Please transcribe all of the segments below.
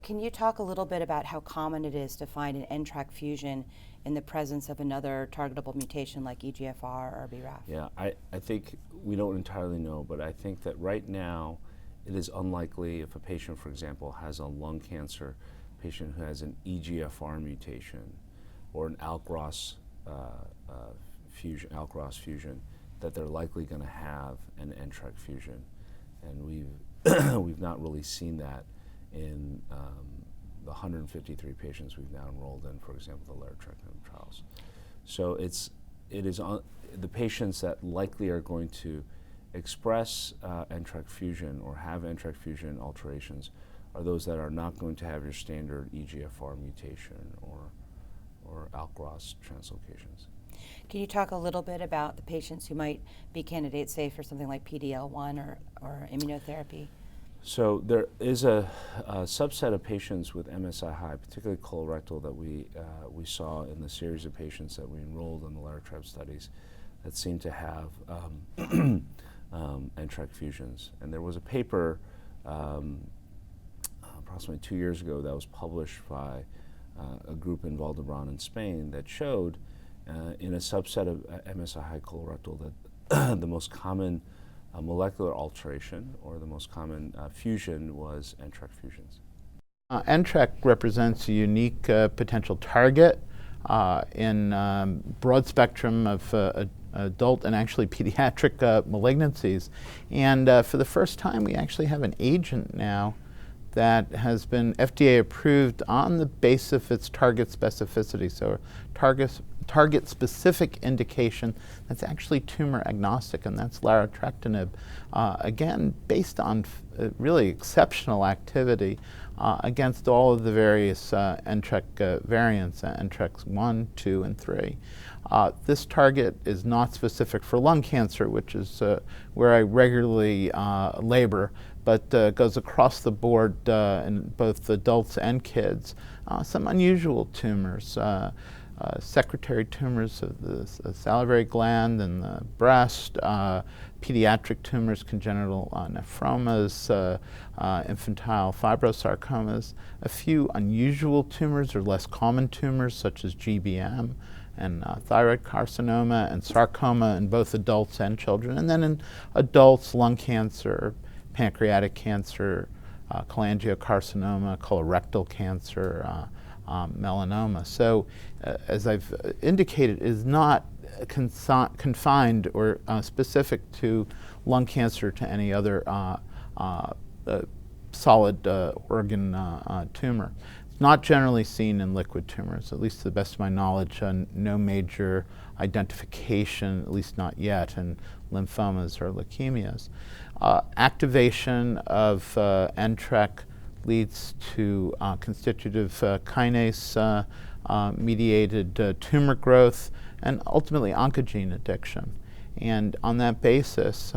Can you talk a little bit about how common it is to find an NTRK fusion in the presence of another targetable mutation like EGFR or BRAF? Yeah, I think we don't entirely know, but I think that right now it is unlikely if a patient, for example, has a lung cancer patient who has an EGFR mutation or an ALK-ROS fusion, that they're likely going to have an NTRK fusion. And we've not really seen that in the 153 patients we've now enrolled in, for example, the larotrectinib trials. So it is on the patients that likely are going to express NTRK fusion or have NTRK fusion alterations are those that are not going to have your standard EGFR mutation or ALK-ROS translocations. Can you talk a little bit about the patients who might be candidates, say, for something like PD-L1 or immunotherapy? So there is a subset of patients with MSI high, particularly colorectal, that we saw in the series of patients that we enrolled in the larotrectinib studies that seem to have NTRK fusions. And there was a paper approximately 2 years ago that was published by a group in Valdebrán in Spain that showed in a subset of MSI high colorectal that the most common molecular alteration or the most common fusion was NTRK fusions. NTRK represents a unique potential target in broad spectrum of adult and actually pediatric malignancies. And for the first time, we actually have an agent now that has been FDA approved on the basis of its target specificity. So target specific indication that's actually tumor agnostic, and that's larotrectinib. Again, based on really exceptional activity against all of the various NTRK variants, NTRKs 1, 2, and 3. This target is not specific for lung cancer, which is where I regularly labor, but goes across the board in both adults and kids. Some unusual tumors, secretory tumors of the salivary gland and the breast, pediatric tumors, congenital nephromas, infantile fibrosarcomas, a few unusual tumors or less common tumors such as GBM, and thyroid carcinoma and sarcoma in both adults and children. And then in adults, lung cancer, pancreatic cancer, cholangiocarcinoma, colorectal cancer, melanoma. So as I've indicated, it is not confined or specific to lung cancer to any other solid organ tumor. Not generally seen in liquid tumors, at least to the best of my knowledge, no major identification, at least not yet, in lymphomas or leukemias. Activation of NTRK leads to constitutive kinase mediated tumor growth and ultimately oncogene addiction. And on that basis,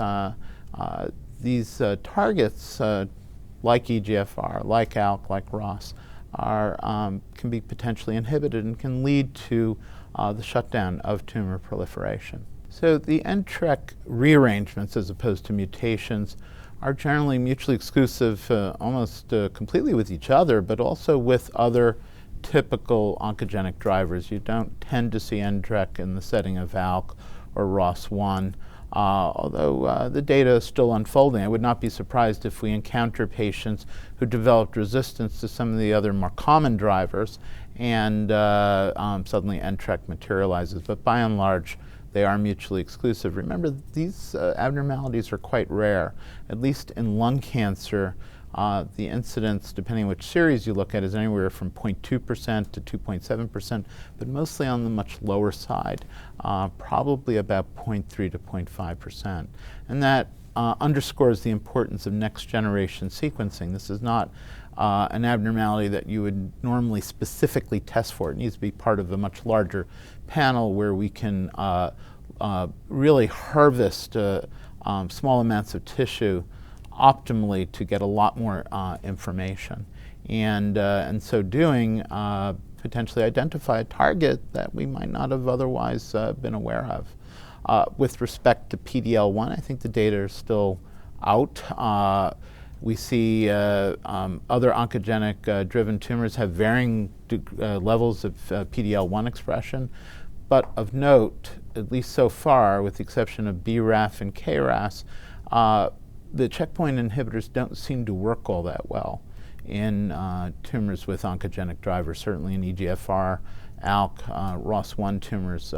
these targets like EGFR, like ALK, like ROS, can be potentially inhibited and can lead to the shutdown of tumor proliferation. So the NTRK rearrangements, as opposed to mutations, are generally mutually exclusive almost completely with each other, but also with other typical oncogenic drivers. You don't tend to see NTRK in the setting of ALK or ROS1. Although the data is still unfolding. I would not be surprised if we encounter patients who developed resistance to some of the other more common drivers and suddenly NTRK materializes. But by and large, they are mutually exclusive. Remember, these abnormalities are quite rare. At least in lung cancer, the incidence, depending on which series you look at, is anywhere from 0.2% to 2.7%, but mostly on the much lower side, probably about 0.3 to 0.5%. And that underscores the importance of next generation sequencing. This is not an abnormality that you would normally specifically test for. It needs to be part of a much larger panel where we can really harvest small amounts of tissue optimally to get a lot more information. And in so doing, potentially identify a target that we might not have otherwise been aware of. With respect to PD-L1, I think the data are still out. We see other oncogenic driven tumors have varying levels of PD-L1 expression, but of note, at least so far, with the exception of BRAF and KRAS, the checkpoint inhibitors don't seem to work all that well in tumors with oncogenic drivers, certainly in EGFR, ALK, ROS1 tumors.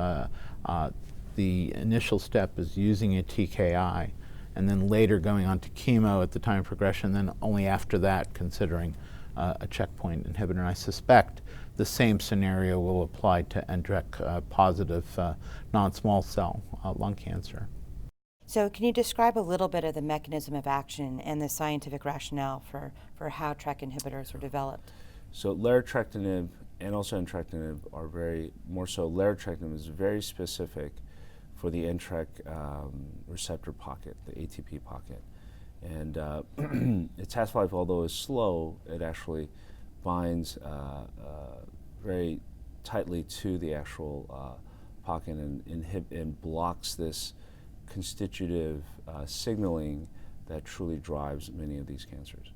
The initial step is using a TKI, and then later going on to chemo at the time of progression, then only after that considering a checkpoint inhibitor. And I suspect the same scenario will apply to NTRK positive non-small cell lung cancer. So can you describe a little bit of the mechanism of action and the scientific rationale for how TRK inhibitors are developed? So larotrectinib and also entrectinib are more so larotrectinib is very specific for the NTRK receptor pocket, the ATP pocket. And its half-life, although is slow, it actually binds very tightly to the actual pocket and blocks this constitutive signaling that truly drives many of these cancers.